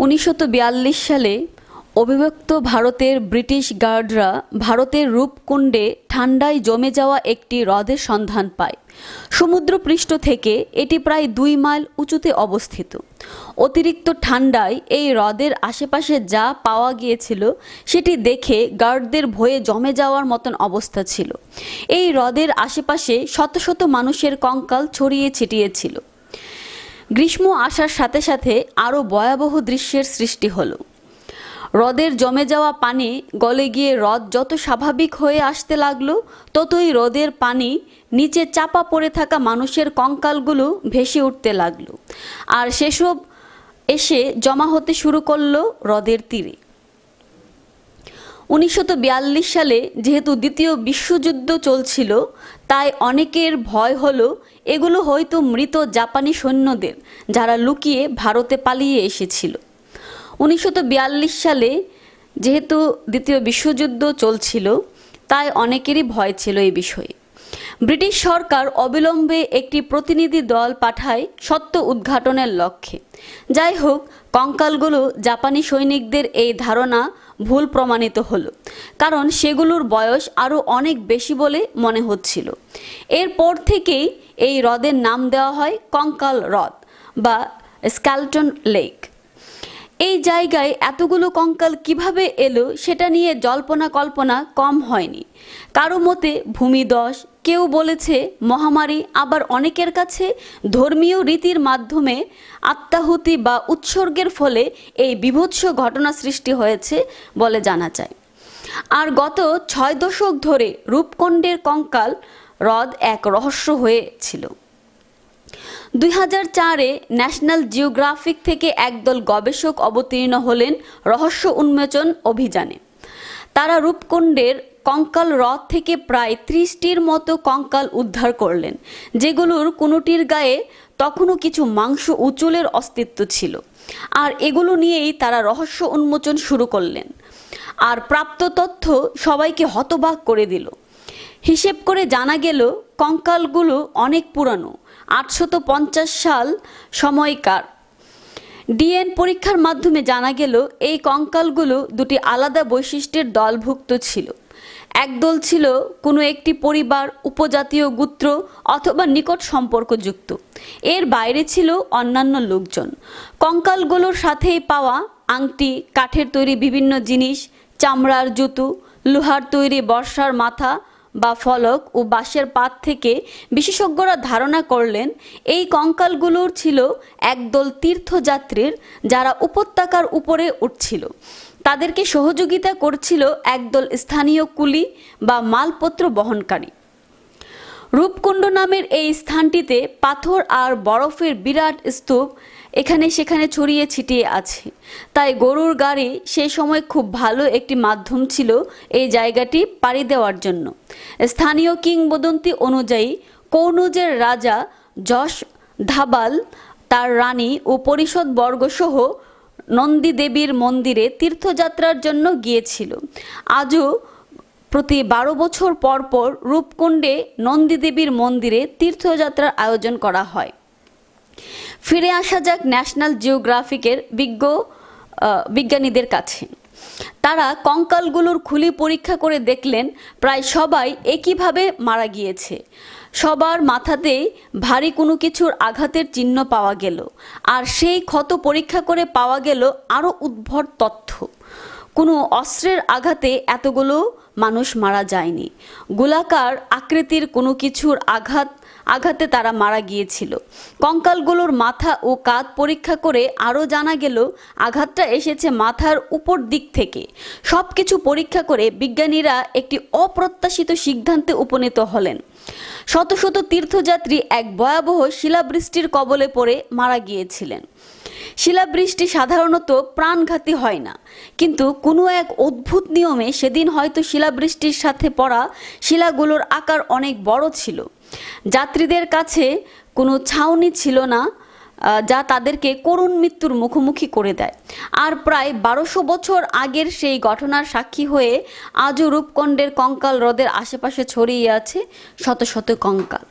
1942 সালে অবিভক্ত ভারতের ব্রিটিশ গার্ডরা ভারতের রূপকুণ্ডে ঠান্ডায় জমে যাওয়া একটি হ্রদের সন্ধান পায়। সমুদ্রপৃষ্ঠ থেকে এটি প্রায় 2 মাইল উঁচুতে অবস্থিত। অতিরিক্ত ঠান্ডায় এই হ্রদের আশেপাশে যা পাওয়া গিয়েছিল সেটি দেখে গার্ডদের ভয়ে জমে যাওয়ার মতন অবস্থা ছিল। এই হ্রদের আশেপাশে শত শত মানুষের কঙ্কাল ছড়িয়ে ছিটিয়ে ছিল। গ্রীষ্ম আসার সাথে সাথে আরও ভয়াবহ দৃশ্যের সৃষ্টি হলো। হ্রদের জমে যাওয়া পানি গলে গিয়ে হ্রদ যত স্বাভাবিক হয়ে আসতে লাগলো, ততই হ্রদের পানি নিচে চাপা পড়ে থাকা মানুষের কঙ্কালগুলো ভেসে উঠতে লাগলো, আর সেসব এসে জমা হতে শুরু করলো হ্রদের তীরে। 1942 সালে যেহেতু দ্বিতীয় বিশ্বযুদ্ধ চলছিল, তাই অনেকের ভয় হলো এগুলো হয়তো মৃত জাপানি সৈন্যদের, যারা লুকিয়ে ভারতে পালিয়ে এসেছিল। 1942 সালে যেহেতু দ্বিতীয় বিশ্বযুদ্ধ চলছিল, তাই অনেকেরই ভয় ছিল এই বিষয়ে। ব্রিটিশ সরকার অবিলম্বে একটি প্রতিনিধি দল পাঠায় সত্য উদ্ঘাটনের লক্ষ্যে। যাই হোক, কঙ্কালগুলো জাপানি সৈনিকদের এই ধারণা ভুল প্রমাণিত হলো, কারণ সেগুলোর বয়স আরও অনেক বেশি বলে মনে হচ্ছিল। এরপর থেকেই এই হ্রদের নাম দেওয়া হয় কঙ্কাল হ্রদ বা স্কেলটন লেক। এই জায়গায় এতগুলো কঙ্কাল কিভাবে এলো সেটা নিয়ে জল্পনা কল্পনা কম হয়নি। কারো মতে ভূমিধস, কেউ বলেছে মহামারী, আবার অনেকের কাছে ধর্মীয় রীতির মাধ্যমে আত্মাহুতি বা উৎসর্গের ফলে এই বীভৎস ঘটনা সৃষ্টি হয়েছে বলে জানা যায়। আর গত 6 দশক ধরে রূপকুণ্ডের কঙ্কাল হ্রদ এক রহস্য হয়েছিল। 2004-এ ন্যাশনাল জিওগ্রাফিক থেকে একদল গবেষক অবতীর্ণ হলেন রহস্য উন্মোচন অভিযানে। তারা রূপকুণ্ডের কঙ্কাল হ্রদ থেকে প্রায় 30টির মতো কঙ্কাল উদ্ধার করলেন, যেগুলোর কোনোটির গায়ে তখনও কিছু মাংস উচুলের অস্তিত্ব ছিল। আর এগুলো নিয়েই তারা রহস্য উন্মোচন শুরু করলেন। আর প্রাপ্ত তথ্য সবাইকে হতবাক করে দিল। হিসেব করে জানা গেল কঙ্কালগুলো অনেক পুরানো, 850 সাল সময়কার। ডিএনএ পরীক্ষার মাধ্যমে জানা গেল এই কঙ্কালগুলো দুটি আলাদা বৈশিষ্ট্যের দলভুক্ত ছিল। একদল ছিল কোনো একটি পরিবার, উপজাতীয় গোত্র অথবা নিকট সম্পর্কযুক্ত। এর বাইরে ছিল অন্যান্য লোকজন। কঙ্কালগুলোর সাথেই পাওয়া আংটি, কাঠের তৈরি বিভিন্ন জিনিস, চামড়ার জুতো, লোহার তৈরি বর্ষার মাথা বা ফলক ও বাঁশের পাত থেকে বিশেষজ্ঞরা ধারণা করলেন এই কঙ্কালগুলোর ছিল একদল তীর্থযাত্রীর, যারা উপত্যকার উপরে উঠছিল। তাদেরকে সহযোগিতা করছিল একদল স্থানীয় কুলি বা মালপত্র বহনকারী। রূপকুণ্ড নামের এই স্থানটিতে পাথর আর বরফের বিরাট স্তূপ এখানে সেখানে ছড়িয়ে ছিটিয়ে আছে। তাই গরুর গাড়ি সেই সময় খুব ভালো একটি মাধ্যম ছিল এই জায়গাটি পাড়ি দেওয়ার জন্য। স্থানীয় কিংবদন্তি অনুযায়ী কনৌজের রাজা যশ ধাবাল তার রানী ও পরিষদ বর্গসহ নন্দী দেবীর মন্দিরে তীর্থযাত্রার জন্য গিয়েছিল। আজও প্রতি 12 বছর পর পর রূপকুণ্ডে নন্দী দেবীর মন্দিরে তীর্থযাত্রার আয়োজন করা হয়। ফিরে আসা যাক ন্যাশনাল জিওগ্রাফিকের বিজ্ঞানীদের কাছে। তারা কঙ্কালগুলোর খুলি পরীক্ষা করে দেখলেন প্রায় সবাই একইভাবে মারা গিয়েছে। সবার মাথাতেই ভারী কোনো কিছুর আঘাতের চিহ্ন পাওয়া গেল। আর সেই ক্ষত পরীক্ষা করে পাওয়া গেল আরও উদ্ভট তথ্য। কোনো অস্ত্রের আঘাতে এতগুলো মানুষ মারা যায়নি। গোলাকার আকৃতির কোনো কিছুর আঘাতে তারা মারা গিয়েছিল। কঙ্কালগুলোর মাথা ও কাঁধ পরীক্ষা করে আরও জানা গেল আঘাতটা এসেছে মাথার উপর দিক থেকে। সব কিছু পরীক্ষা করে বিজ্ঞানীরা একটি অপ্রত্যাশিত সিদ্ধান্তে উপনীত হলেন। শত শত তীর্থযাত্রী এক ভয়াবহ শিলাবৃষ্টির কবলে পড়ে মারা গিয়েছিলেন। শিলাবৃষ্টি সাধারণত প্রাণঘাতী হয় না, কিন্তু কোনো এক অদ্ভুত নিয়মে সেদিন হয়তো শিলাবৃষ্টির সাথে পড়া শিলাগুলোর আকার অনেক বড় ছিল। যাত্রীদের কাছে কোনো ছাউনি ছিল না, যা তাদেরকে করুণ মৃত্যুর মুখোমুখি করে দেয়। আর প্রায় 1200 বছর আগের সেই ঘটনার সাক্ষী হয়ে আজও রূপকুণ্ডের কঙ্কাল হ্রদের আশেপাশে ছড়িয়ে আছে শত শত কঙ্কাল।